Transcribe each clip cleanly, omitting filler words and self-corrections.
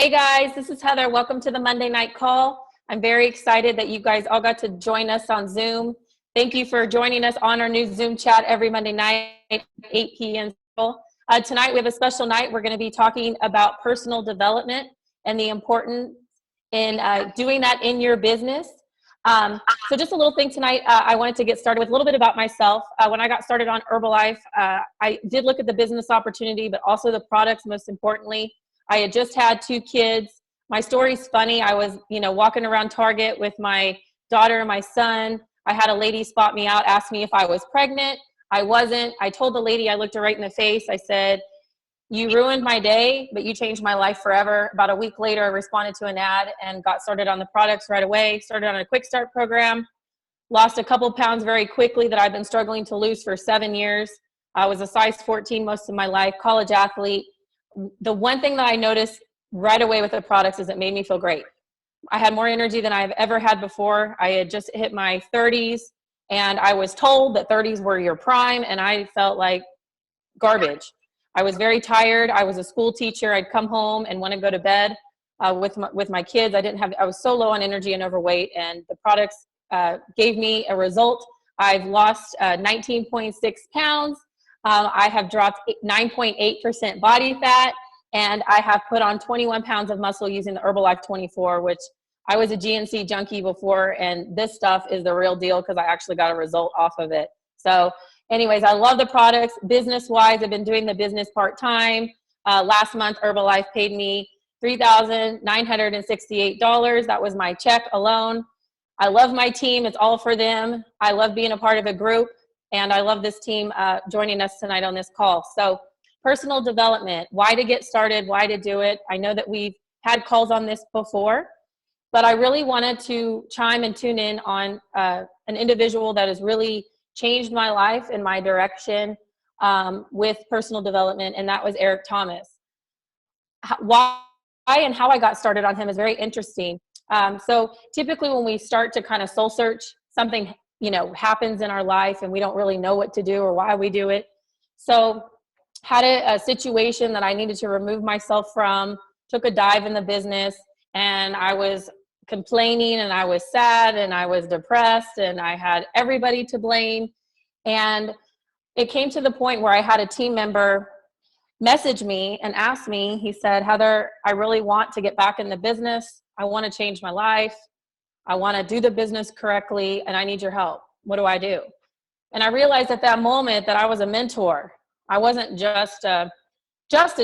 Hey guys, this is Heather. Welcome to the Monday night call. I'm very excited that you guys all got to join us on Zoom. Thank you for joining us on our new Zoom chat every Monday night at 8 p.m. Tonight we have a special night. We're going to be talking about personal development and the importance in doing that in your business. So just a little thing tonight, I wanted to get started with a little bit about myself. When I got started on Herbalife, I did look at the business opportunity, but also the products most importantly. I had just had 2 kids. My story's funny. I was, walking around Target with my daughter and my son. I had a lady spot me out, ask me if I was pregnant. I wasn't. I told the lady, I looked her right in the face. I said, "You ruined my day, but you changed my life forever." About a week later, I responded to an ad and got started on the products right away. Started on a quick start program. Lost a couple pounds very quickly that I've been struggling to lose for 7 years. I was a size 14 most of my life, college athlete. The one thing that I noticed right away with the products is it made me feel great. I had more energy than I've ever had before. I had just hit my 30s, and I was told that 30s were your prime, and I felt like garbage. I was very tired. I was a school teacher. I'd come home and want to go to bed with my kids. I was so low on energy and overweight, and the products gave me a result. I've lost 19.6 pounds. I have dropped 9.8% body fat, and I have put on 21 pounds of muscle using the Herbalife 24, which I was a GNC junkie before, and this stuff is the real deal because I actually got a result off of it. So anyways, I love the products. Business-wise, I've been doing the business part-time. Last month, Herbalife paid me $3,968. That was my check alone. I love my team. It's all for them. I love being a part of a group. And I love this team joining us tonight on this call. So personal development, why to get started, why to do it. I know that we've had calls on this before, but I really wanted to chime and tune in on an individual that has really changed my life and my direction with personal development, and that was Eric Thomas. Why and how I got started on him is very interesting. So typically when we start to kind of soul search, something happens in our life and we don't really know what to do or why we do it. So had a situation that I needed to remove myself from, took a dive in the business, and I was complaining and I was sad and I was depressed and I had everybody to blame. And it came to the point where I had a team member message me and ask me, he said, "Heather, I really want to get back in the business. I want to change my life. I want to do the business correctly, and I need your help. What do I do?" And I realized at that moment that I was a mentor. I wasn't just a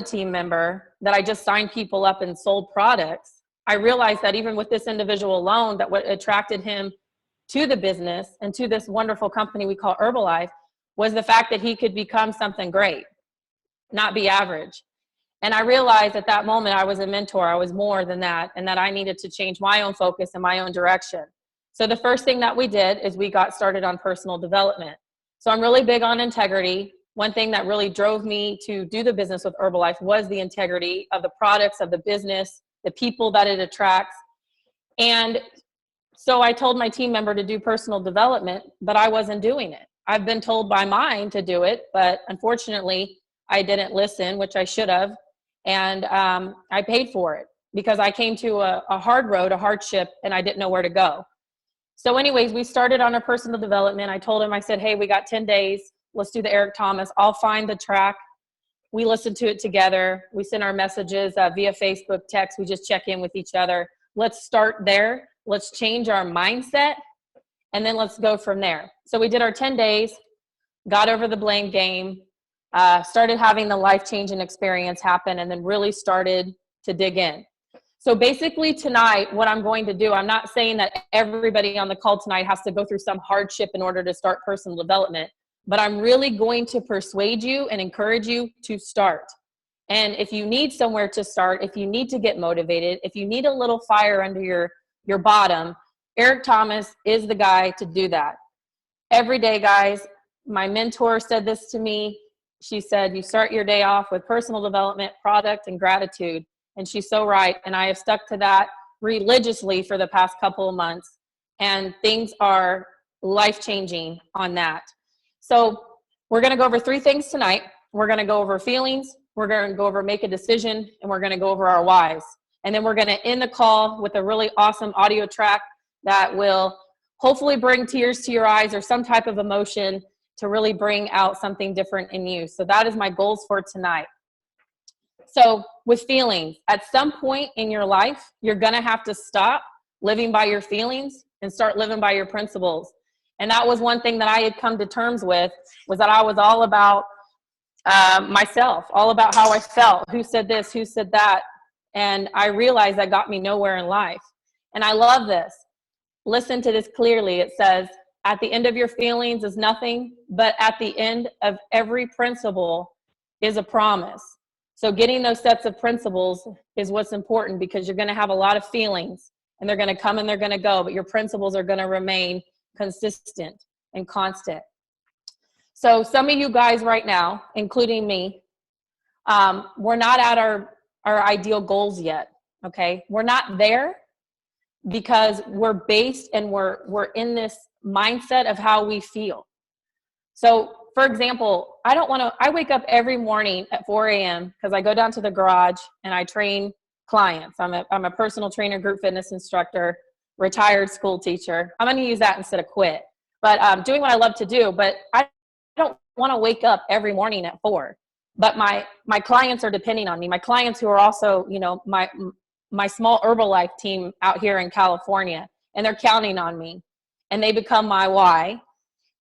team member that I just signed people up and sold products. I realized that even with this individual alone, that what attracted him to the business and to this wonderful company we call Herbalife was the fact that he could become something great, not be average. And I realized at that moment I was a mentor. I was more than that, and that I needed to change my own focus and my own direction. So the first thing that we did is we got started on personal development. So I'm really big on integrity. One thing that really drove me to do the business with Herbalife was the integrity of the products, of the business, the people that it attracts. And so I told my team member to do personal development, but I wasn't doing it. I've been told by mine to do it, but unfortunately I didn't listen, which I should have. And I paid for it because I came to a hard road, a hardship, and I didn't know where to go. So anyways, we started on our personal development. I told him, I said, "Hey, we got 10 days. Let's do the Eric Thomas. I'll find the track." We listened to it together. We send our messages via Facebook, text. We just check in with each other. Let's start there. Let's change our mindset, and then let's go from there. So we did our 10 days, got over the blame game, started having the life-changing experience happen, and then really started to dig in. So basically tonight, what I'm going to do, I'm not saying that everybody on the call tonight has to go through some hardship in order to start personal development, but I'm really going to persuade you and encourage you to start. And if you need somewhere to start, if you need to get motivated, if you need a little fire under your bottom, Eric Thomas is the guy to do that. Every day, guys, my mentor said this to me. She said, "You start your day off with personal development, product, and gratitude." And she's so right. And I have stuck to that religiously for the past couple of months. And things are life-changing on that. So we're going to go over 3 things tonight. We're going to go over feelings, we're going to go over make a decision, and we're going to go over our whys. And then we're going to end the call with a really awesome audio track that will hopefully bring tears to your eyes or some type of emotion to really bring out something different in you. So that is my goals for tonight. So with feelings, at some point in your life, you're going to have to stop living by your feelings and start living by your principles. And that was one thing that I had come to terms with, was that I was all about myself, all about how I felt, who said this, who said that. And I realized that got me nowhere in life. And I love this. Listen to this clearly. It says, at the end of your feelings is nothing, but at the end of every principle is a promise. So getting those sets of principles is what's important, because you're going to have a lot of feelings and they're going to come and they're going to go, but your principles are going to remain consistent and constant. So some of you guys right now, including me, we're not at our ideal goals yet, okay? We're not there because we're based and we're in this mindset of how we feel. So for example, I wake up every morning at 4 a.m. because I go down to the garage and I train clients. I'm a personal trainer, group fitness instructor, retired school teacher. I'm going to use that instead of quit, but doing what I love to do. But I don't want to wake up every morning at 4. But my clients are depending on me. My clients who are also, you know, my small Herbalife team out here in California, and they're counting on me, and they become my why.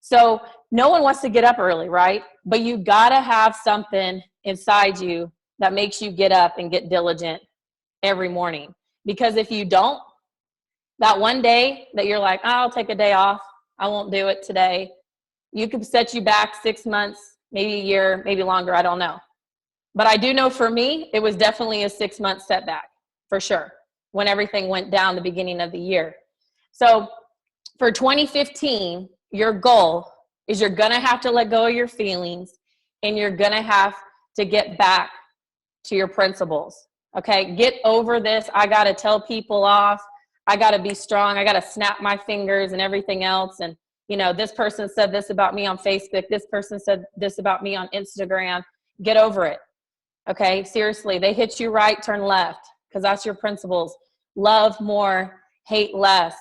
So no one wants to get up early, right? But you gotta have something inside you that makes you get up and get diligent every morning. Because if you don't, that one day that you're like, oh, I'll take a day off, I won't do it today, you could set you back 6 months, maybe a year, maybe longer, I don't know. But I do know for me, it was definitely a 6-month setback, for sure, when everything went down the beginning of the year. So for 2015, your goal is you're gonna have to let go of your feelings and you're gonna have to get back to your principles, okay? Get over this, I gotta tell people off, I gotta be strong, I gotta snap my fingers and everything else, and you know, this person said this about me on Facebook, this person said this about me on Instagram. Get over it, okay? Seriously, they hit you right, turn left, because that's your principles. Love more, hate less,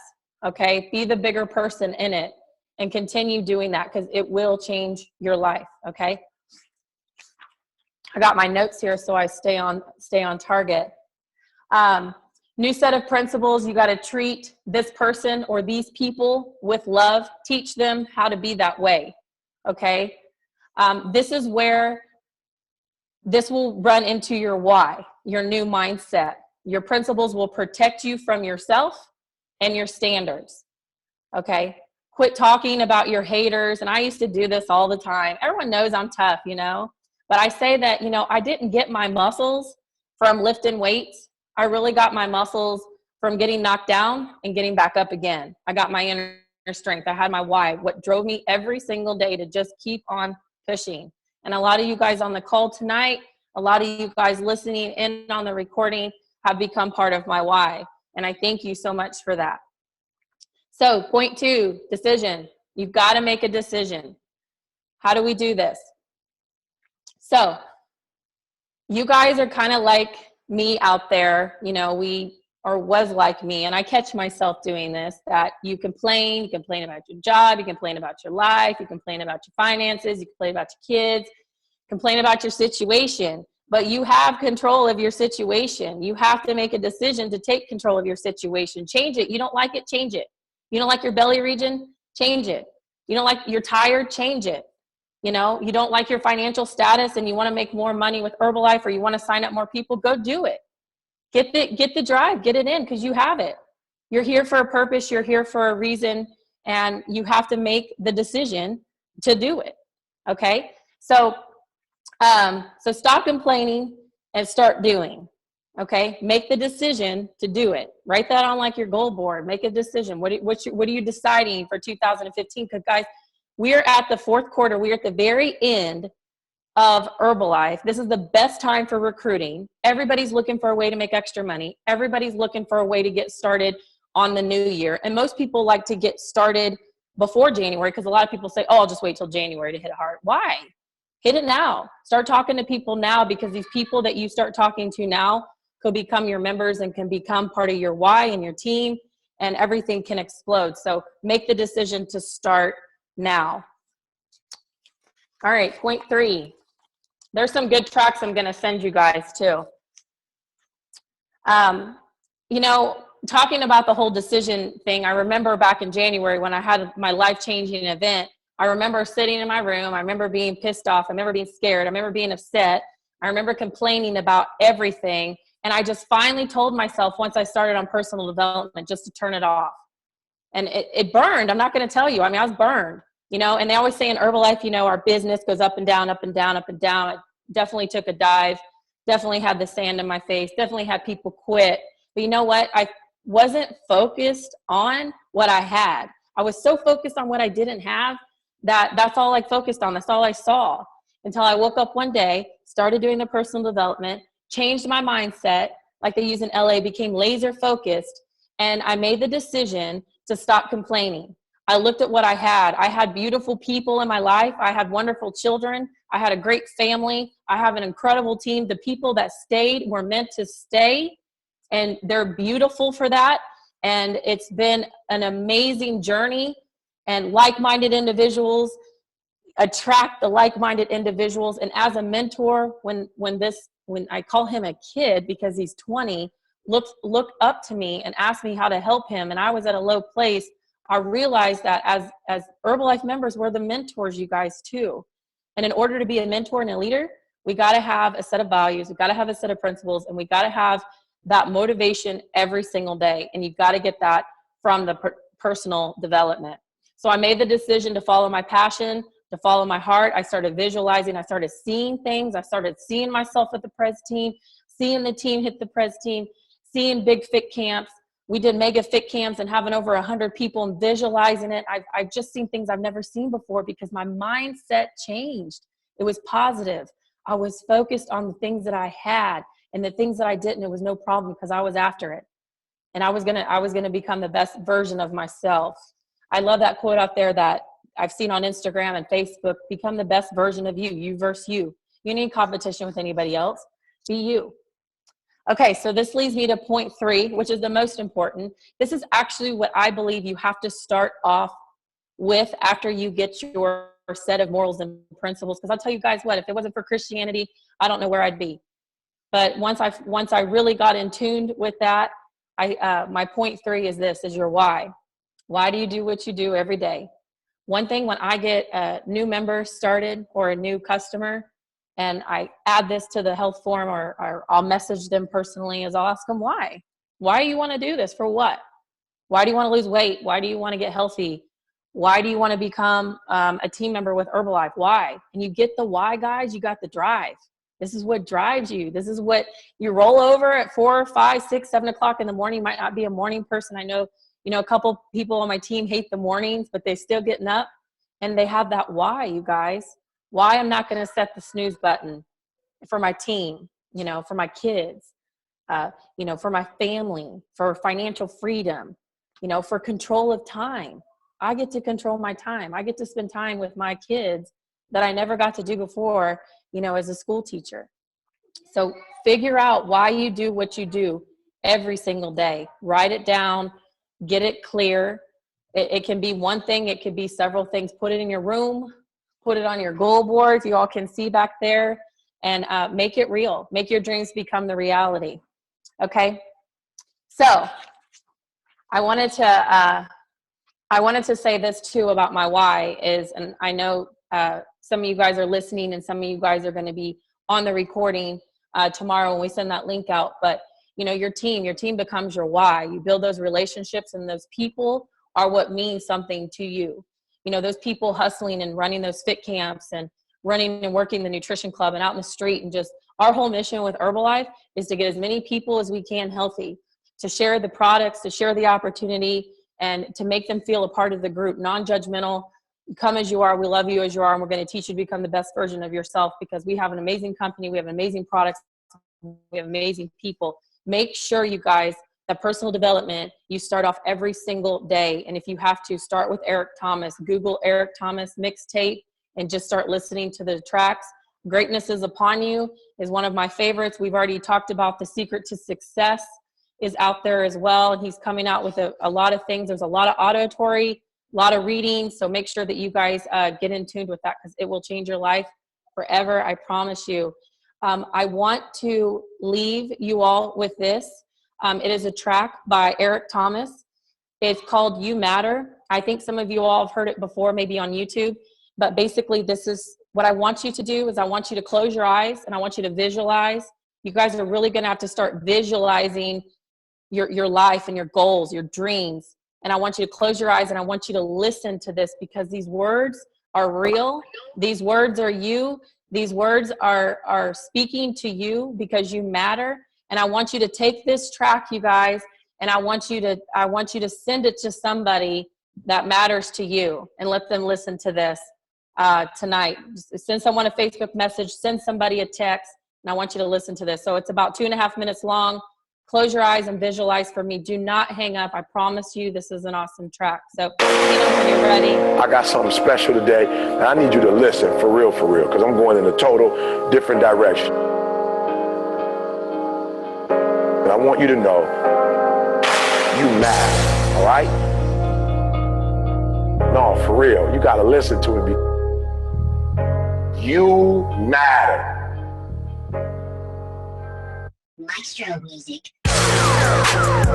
okay? Be the bigger person in it and continue doing that, because it will change your life, okay? I got my notes here so I stay on target. New set of principles, you got to treat this person or these people with love. Teach them how to be that way, okay? This is where this will run into your why, your new mindset. Your principles will protect you from yourself and your standards, okay? Quit talking about your haters. And I used to do this all the time. Everyone knows I'm tough, you know, but I say that, you know, I didn't get my muscles from lifting weights. I really got my muscles from getting knocked down and getting back up again. I got my inner strength. I had my why, what drove me every single day to just keep on pushing. And a lot of you guys on the call tonight, a lot of you guys listening in on the recording have become part of my why. And I thank you so much for that. So point 2, decision. You've got to make a decision. How do we do this? So you guys are kind of like me out there, you know, was like me, and I catch myself doing this, that you complain about your job, you complain about your life, you complain about your finances, you complain about your kids, complain about your situation, but you have control of your situation. You have to make a decision to take control of your situation. Change it. You don't like it, change it. You don't like your belly region, change it. You don't like, you're tired, change it. You know, you don't like your financial status and you want to make more money with Herbalife, or you want to sign up more people, go do it. Get the drive, get it in, because you have it. You're here for a purpose, you're here for a reason, and you have to make the decision to do it, okay? So stop complaining and start doing, okay? Make the decision to do it. Write that on like your goal board. Make a decision. What are you deciding for 2015? Because guys, we are at the 4th quarter. We are at the very end of Herbalife. This is the best time for recruiting. Everybody's looking for a way to make extra money. Everybody's looking for a way to get started on the new year. And most people like to get started before January, because a lot of people say, oh, I'll just wait till January to hit it hard. Why? Hit it now. Start talking to people now, because these people that you start talking to now could become your members and can become part of your why and your team, and everything can explode. So make the decision to start now. All right, point 3. There's some good tracks I'm going to send you guys too. You know, talking about the whole decision thing, I remember back in January when I had my life-changing event, I remember sitting in my room. I remember being pissed off. I remember being scared. I remember being upset. I remember complaining about everything. And I just finally told myself once I started on personal development just to turn it off. And it burned. I'm not going to tell you. I mean, I was burned, you know, and they always say in Herbalife, you know, our business goes up and down, up and down, up and down. I definitely took a dive, definitely had the sand in my face, definitely had people quit. But you know what? I wasn't focused on what I had. I was so focused on what I didn't have that's all I focused on. That's all I saw until I woke up one day, started doing the personal development, changed my mindset, like they use in LA, became laser focused. And I made the decision to stop complaining. I looked at what I had. I had beautiful people in my life. I had wonderful children. I had a great family. I have an incredible team. The people that stayed were meant to stay, and they're beautiful for that. And it's been an amazing journey. And like-minded individuals attract the like-minded individuals. And as a mentor, when I call him a kid because he's 20, looked up to me and asked me how to help him, and I was at a low place, I realized that as Herbalife members, we're the mentors, you guys, too. And in order to be a mentor and a leader, we got to have a set of values, we got to have a set of principles, and we got to have that motivation every single day. And you've got to get that from the personal development. So I made the decision to follow my passion, to follow my heart. I started visualizing. I started seeing things. I started seeing myself at the Pres team, seeing the team hit the Pres team, seeing big fit camps. We did mega fit camps and having over 100 people and visualizing it. I've just seen things I've never seen before because my mindset changed. It was positive. I was focused on the things that I had, and the things that I didn't, it was no problem because I was after it. And I was gonna become the best version of myself. I love that quote out there that I've seen on Instagram and Facebook: become the best version of you, you versus you. You need competition with anybody else. Be you. Okay, so this leads me to point 3, which is the most important. This is actually what I believe you have to start off with after you get your set of morals and principles. Because I'll tell you guys what, if it wasn't for Christianity, I don't know where I'd be. But once I really got in tune with that, my point 3 is this: is your why. Why do you do what you do every day? One thing, when I get a new member started or a new customer, and I add this to the health form, or I'll message them personally, is I'll ask them why. Why do you want to do this? For what? Why do you want to lose weight? Why do you want to get healthy? Why do you want to become a team member with Herbalife? Why? And you get the why, guys, you got the drive. This is what drives you. This is what you roll over at 4, 5, 6, 7 o'clock in the morning. You might not be a morning person. I know, a couple people on my team hate the mornings, but they're still getting up, and they have that why, you guys. Why I'm not going to set the snooze button for my team, for my kids, for my family, for financial freedom, for control of time. I get to control my time. I get to spend time with my kids that I never got to do before, as a school teacher. So figure out why you do what you do every single day. Write it down, get it clear. It can be one thing. It could be several things. Put it in your room, put it on your goal board. You all can see back there, and make it real. Make your dreams become the reality. Okay. So I wanted to say this too about my why is, and I know some of you guys are listening, and some of you guys are going to be on the recording tomorrow when we send that link out. But your team becomes your why. You build those relationships, and those people are what means something to you. Those people hustling and running those fit camps and running and working the nutrition club and out in the street, and just our whole mission with Herbalife is to get as many people as we can healthy, to share the products, to share the opportunity, and to make them feel a part of the group, non-judgmental. Come as you are. We love you as you are, and we're going to teach you to become the best version of yourself, because we have an amazing company. We have amazing products. We have amazing people. Make sure, you guys, that personal development, you start off every single day. And if you have to, start with Eric Thomas. Google Eric Thomas mixtape and just start listening to the tracks. Greatness is Upon You is one of my favorites. We've already talked about The Secret to Success is out there as well. And he's coming out with a lot of things. There's a lot of auditory, a lot of reading. So make sure that you guys get in tune with that, because it will change your life forever. I promise you. I want to leave you all with this. It is a track by Eric Thomas. It's called You Matter. I think some of you all have heard it before, maybe on YouTube. But basically, this is what I want you to do is I want you to close your eyes and I want you to visualize. You guys are really going to have to start visualizing your life and your goals, your dreams. And I want you to close your eyes and I want you to listen to this, because these words are real. These words are you. These words are speaking to you because you matter. And I want you to take this track, you guys, and I want you to send it to somebody that matters to you and let them listen to this tonight. Just send someone a Facebook message, send somebody a text, and I want you to listen to this. So it's about 2.5 minutes long. Close your eyes and visualize for me. Do not hang up. I promise you this is an awesome track. So when you're ready. I got something special today, and I need you to listen for real, because I'm going in a total different direction. And I want you to know you matter, all right? No, for real. You got to listen to it. You matter. Maestro music.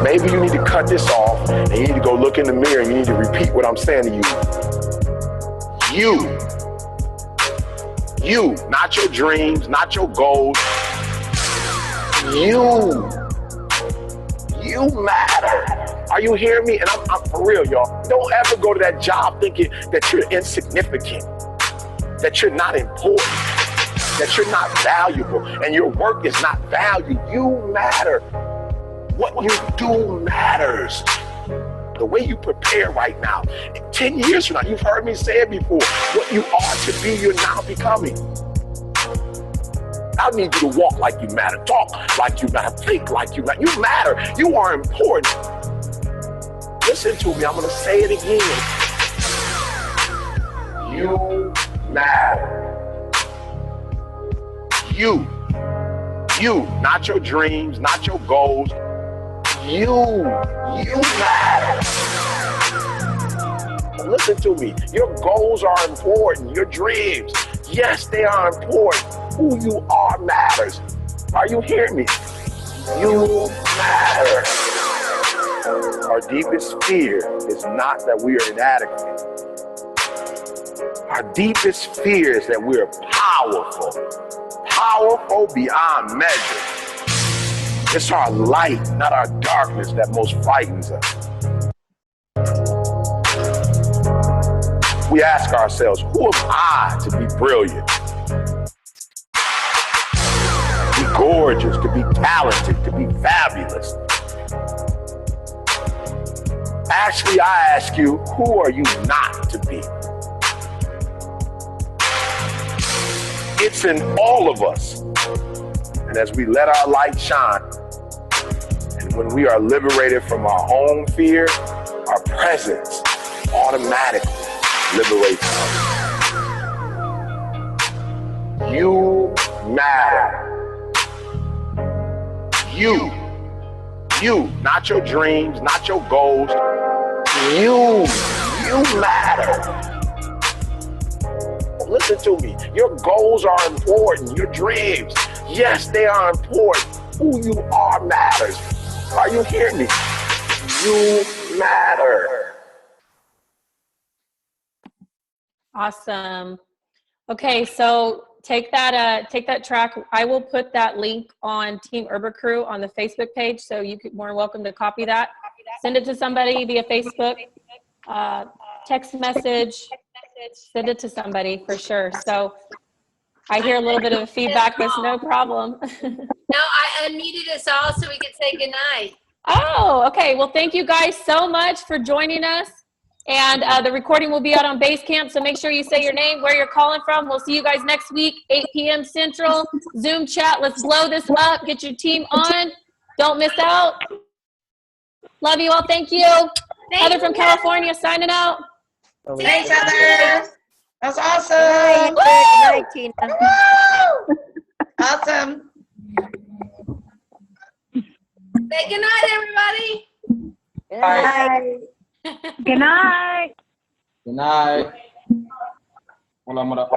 Maybe you need to cut this off and you need to go look in the mirror and you need to repeat what I'm saying to you. You, not your dreams, not your goals. You matter. Are you hearing me? And I'm for real, y'all. Don't ever go to that job thinking that you're insignificant, that you're not important, that you're not valuable, and your work is not valued. You matter. What you do matters. The way you prepare right now, 10 years from now, you've heard me say it before, what you are to be, you're now becoming. I need you to walk like you matter, talk like you matter, think like you matter. You matter. You are important. Listen to me. I'm going to say it again. You matter. You, not your dreams, not your goals. You matter. Listen to me. Your goals are important. Your dreams, yes, they are important. Who you are matters. Are you hearing me? You matter. Our deepest fear is not that we are inadequate. Our deepest fear is that we are powerful. Powerful beyond measure. It's our light, not our darkness, that most frightens us. We ask ourselves, who am I to be brilliant? To be gorgeous, to be talented, to be fabulous. Actually, I ask you, who are you not to be? It's in all of us. And as we let our light shine, and when we are liberated from our own fear, our presence automatically liberates us. You matter. You, not your dreams, not your goals. You matter. Listen to me. Your goals are important. Your dreams, yes, they are important. Who you are matters. Are you hearing me? You matter. Awesome. Okay, so take that track. I will put that link on Team Urban Crew on the Facebook page, so you could more welcome to copy that. Send it to somebody via Facebook, text message, send it to somebody for sure. So I hear a little bit of feedback, but it's no problem. No, I unmuted us all so we could say goodnight. Oh, okay. Well, thank you guys so much for joining us. And the recording will be out on Basecamp, so make sure you say your name, where you're calling from. We'll see you guys next week, 8 p.m. Central. Zoom chat. Let's blow this up. Get your team on. Don't miss out. Love you all. Thank you. Heather from California signing out. Thanks, Heather. That's Good awesome. night, Tina. Woo! Awesome. Say goodnight, everybody. Good night. Good night. Good night. Hola, Mara.